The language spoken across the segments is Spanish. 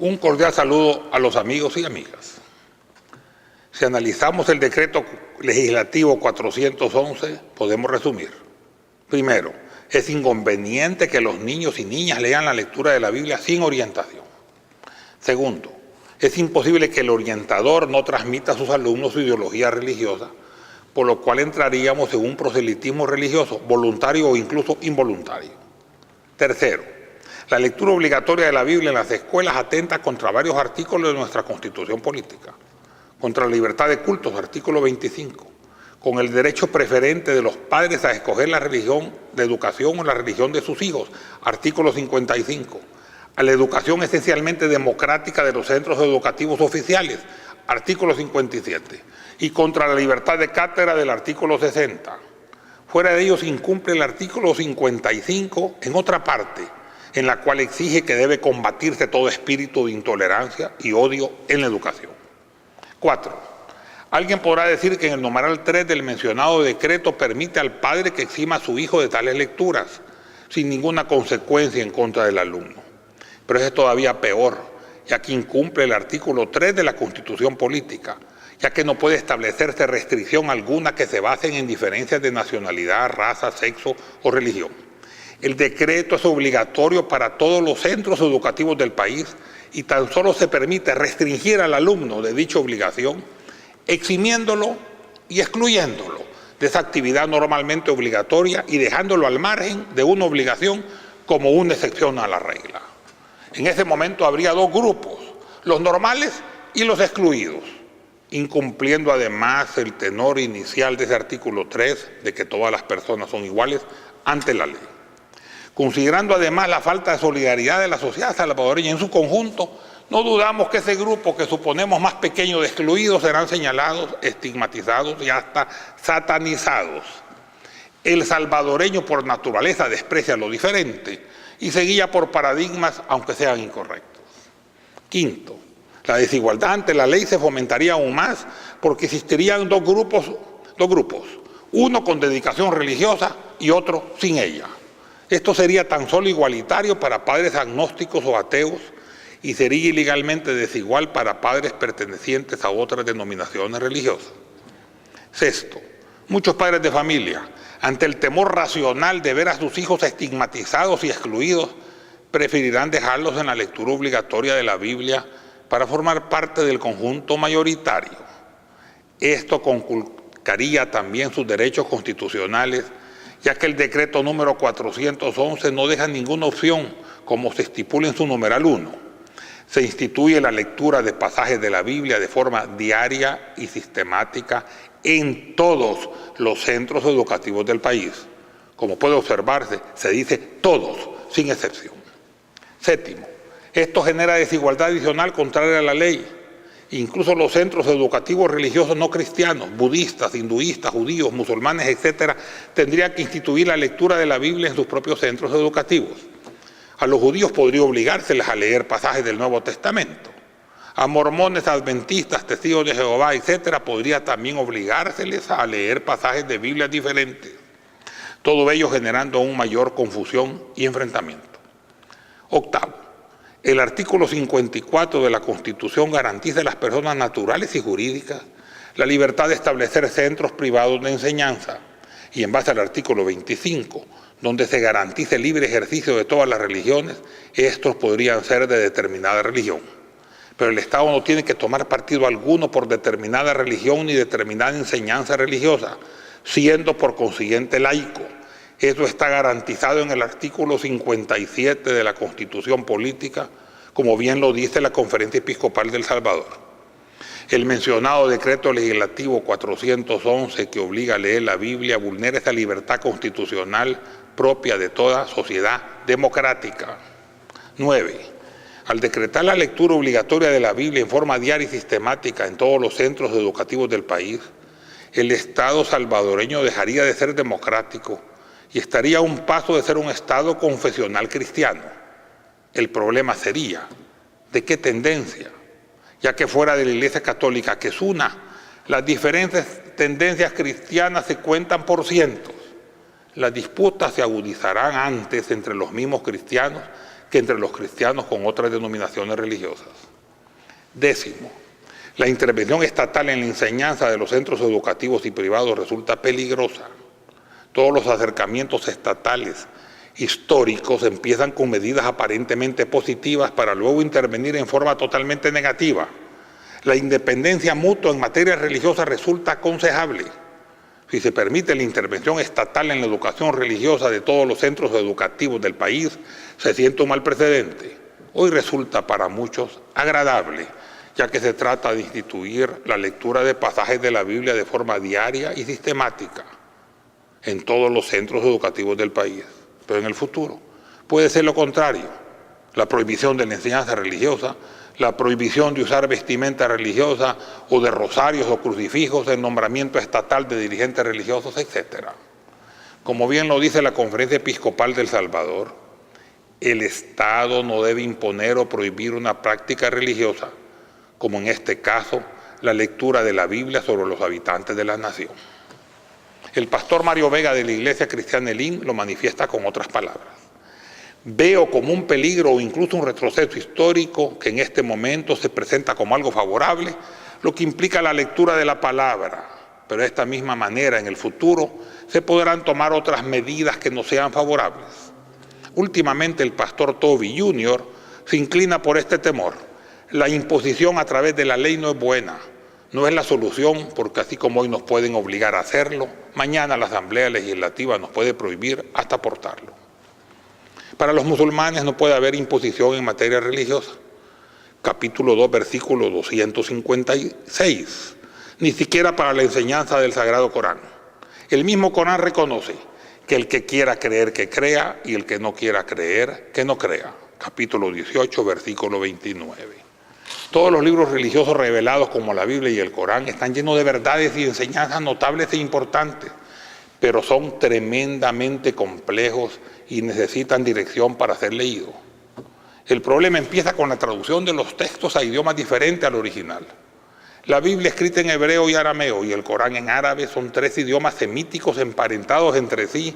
Un cordial saludo a los amigos y amigas. Si analizamos el decreto legislativo 411, podemos resumir. Primero, es inconveniente que los niños y niñas lean la lectura de la Biblia sin orientación. Segundo, es imposible que el orientador no transmita a sus alumnos su ideología religiosa, por lo cual entraríamos en un proselitismo religioso, voluntario o incluso involuntario. Tercero, la lectura obligatoria de la Biblia en las escuelas atenta contra varios artículos de nuestra Constitución política, contra la libertad de cultos, artículo 25, con el derecho preferente de los padres a escoger la religión de educación o la religión de sus hijos, artículo 55, a la educación esencialmente democrática de los centros educativos oficiales, artículo 57, y contra la libertad de cátedra del artículo 60. Fuera de ellos incumple el artículo 55 en otra parte, en la cual exige que debe combatirse todo espíritu de intolerancia y odio en la educación. 4. Alguien podrá decir que en el numeral 3 del mencionado decreto permite al padre que exima a su hijo de tales lecturas, sin ninguna consecuencia en contra del alumno. Pero es todavía peor, ya que incumple el artículo 3 de la Constitución política, ya que no puede establecerse restricción alguna que se basen en diferencias de nacionalidad, raza, sexo o religión. El decreto es obligatorio para todos los centros educativos del país y tan solo se permite restringir al alumno de dicha obligación, eximiéndolo y excluyéndolo de esa actividad normalmente obligatoria y dejándolo al margen de una obligación como una excepción a la regla. En ese momento habría dos grupos, los normales y los excluidos, incumpliendo además el tenor inicial de ese artículo 3 de que todas las personas son iguales ante la ley. Considerando además la falta de solidaridad de la sociedad salvadoreña en su conjunto, no dudamos que ese grupo que suponemos más pequeño de excluidos serán señalados, estigmatizados y hasta satanizados. El salvadoreño por naturaleza desprecia lo diferente y se guía por paradigmas aunque sean incorrectos. Quinto, la desigualdad ante la ley se fomentaría aún más porque existirían dos grupos, uno con dedicación religiosa y otro sin ella. Esto sería tan solo igualitario para padres agnósticos o ateos y sería ilegalmente desigual para padres pertenecientes a otras denominaciones religiosas. Sexto, muchos padres de familia, ante el temor racional de ver a sus hijos estigmatizados y excluidos, preferirán dejarlos en la lectura obligatoria de la Biblia para formar parte del conjunto mayoritario. Esto conculcaría también sus derechos constitucionales, ya que el decreto número 411 no deja ninguna opción, como se estipula en su numeral 1. Se instituye la lectura de pasajes de la Biblia de forma diaria y sistemática en todos los centros educativos del país. Como puede observarse, se dice todos, sin excepción. Séptimo, esto genera desigualdad adicional contraria a la ley. Incluso los centros educativos religiosos no cristianos, budistas, hinduistas, judíos, musulmanes, etcétera, tendrían que instituir la lectura de la Biblia en sus propios centros educativos. A los judíos podría obligárseles a leer pasajes del Nuevo Testamento. A mormones, adventistas, testigos de Jehová, etcétera, podría también obligárseles a leer pasajes de Biblias diferentes. Todo ello generando aún mayor confusión y enfrentamiento. Octavo, el artículo 54 de la Constitución garantiza a las personas naturales y jurídicas la libertad de establecer centros privados de enseñanza y en base al artículo 25, donde se garantice el libre ejercicio de todas las religiones, estos podrían ser de determinada religión. Pero el Estado no tiene que tomar partido alguno por determinada religión ni determinada enseñanza religiosa, siendo por consiguiente laico. Eso está garantizado en el artículo 57 de la Constitución política, como bien lo dice la Conferencia Episcopal de El Salvador. El mencionado decreto legislativo 411 que obliga a leer la Biblia vulnera esa libertad constitucional propia de toda sociedad democrática. 9. Al decretar la lectura obligatoria de la Biblia en forma diaria y sistemática en todos los centros educativos del país, el Estado salvadoreño dejaría de ser democrático y estaría a un paso de ser un Estado confesional cristiano. El problema sería, ¿de qué tendencia? Ya que fuera de la Iglesia Católica, que es una, las diferentes tendencias cristianas se cuentan por cientos. Las disputas se agudizarán antes entre los mismos cristianos que entre los cristianos con otras denominaciones religiosas. Décimo, la intervención estatal en la enseñanza de los centros educativos y privados resulta peligrosa. Todos los acercamientos estatales históricos empiezan con medidas aparentemente positivas para luego intervenir en forma totalmente negativa. La independencia mutua en materia religiosa resulta aconsejable. Si se permite la intervención estatal en la educación religiosa de todos los centros educativos del país, se siente un mal precedente. Hoy resulta para muchos agradable, ya que se trata de instituir la lectura de pasajes de la Biblia de forma diaria y sistemática en todos los centros educativos del país. Pero en el futuro puede ser lo contrario: la prohibición de la enseñanza religiosa, la prohibición de usar vestimenta religiosa o de rosarios o crucifijos, el nombramiento estatal de dirigentes religiosos, etc. Como bien lo dice la Conferencia Episcopal de El Salvador, el Estado no debe imponer o prohibir una práctica religiosa, como en este caso la lectura de la Biblia sobre los habitantes de la nación. El pastor Mario Vega de la Iglesia Cristiana Elim lo manifiesta con otras palabras. Veo como un peligro o incluso un retroceso histórico que en este momento se presenta como algo favorable, lo que implica la lectura de la palabra, pero de esta misma manera en el futuro se podrán tomar otras medidas que no sean favorables. Últimamente el pastor Toby Jr. se inclina por este temor. La imposición a través de la ley no es buena, no es la solución, porque así como hoy nos pueden obligar a hacerlo, mañana la Asamblea Legislativa nos puede prohibir hasta aportarlo. Para los musulmanes no puede haber imposición en materia religiosa. Capítulo 2, versículo 256. Ni siquiera para la enseñanza del Sagrado Corán. El mismo Corán reconoce que el que quiera creer que crea y el que no quiera creer que no crea. Capítulo 18, versículo 29. Todos los libros religiosos revelados como la Biblia y el Corán están llenos de verdades y enseñanzas notables e importantes, pero son tremendamente complejos y necesitan dirección para ser leídos. El problema empieza con la traducción de los textos a idiomas diferentes al original. La Biblia escrita en hebreo y arameo y el Corán en árabe son tres idiomas semíticos emparentados entre sí,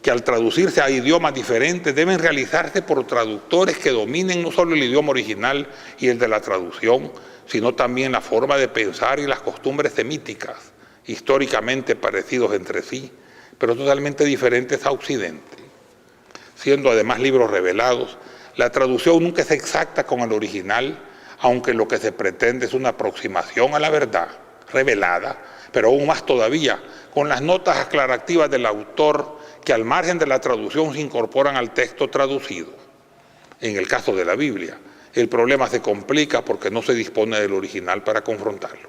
que al traducirse a idiomas diferentes deben realizarse por traductores que dominen no solo el idioma original y el de la traducción, sino también la forma de pensar y las costumbres semíticas, históricamente parecidos entre sí, pero totalmente diferentes a Occidente. Siendo además libros revelados, la traducción nunca es exacta con el original, aunque lo que se pretende es una aproximación a la verdad revelada, pero aún más todavía, con las notas aclarativas del autor que al margen de la traducción se incorporan al texto traducido. En el caso de la Biblia, el problema se complica porque no se dispone del original para confrontarlo.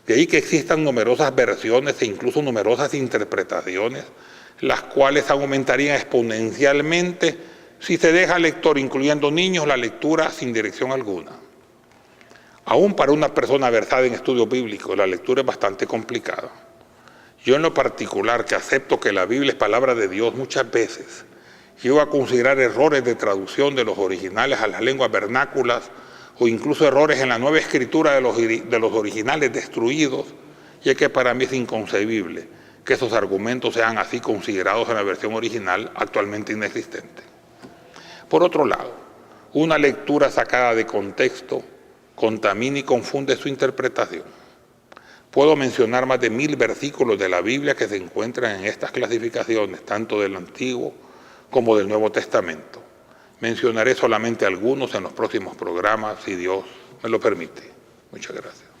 De ahí que existan numerosas versiones e incluso numerosas interpretaciones, las cuales aumentarían exponencialmente si se deja al lector, incluyendo niños, la lectura sin dirección alguna. Aún para una persona versada en estudios bíblicos, la lectura es bastante complicada. Yo en lo particular, que acepto que la Biblia es palabra de Dios, muchas veces llego a considerar errores de traducción de los originales a las lenguas vernáculas o incluso errores en la nueva escritura de los originales destruidos, ya que para mí es inconcebible que esos argumentos sean así considerados en la versión original actualmente inexistente. Por otro lado, una lectura sacada de contexto contamina y confunde su interpretación. Puedo mencionar más de 1000 versículos de la Biblia que se encuentran en estas clasificaciones, tanto del Antiguo como del Nuevo Testamento. Mencionaré solamente algunos en los próximos programas, si Dios me lo permite. Muchas gracias.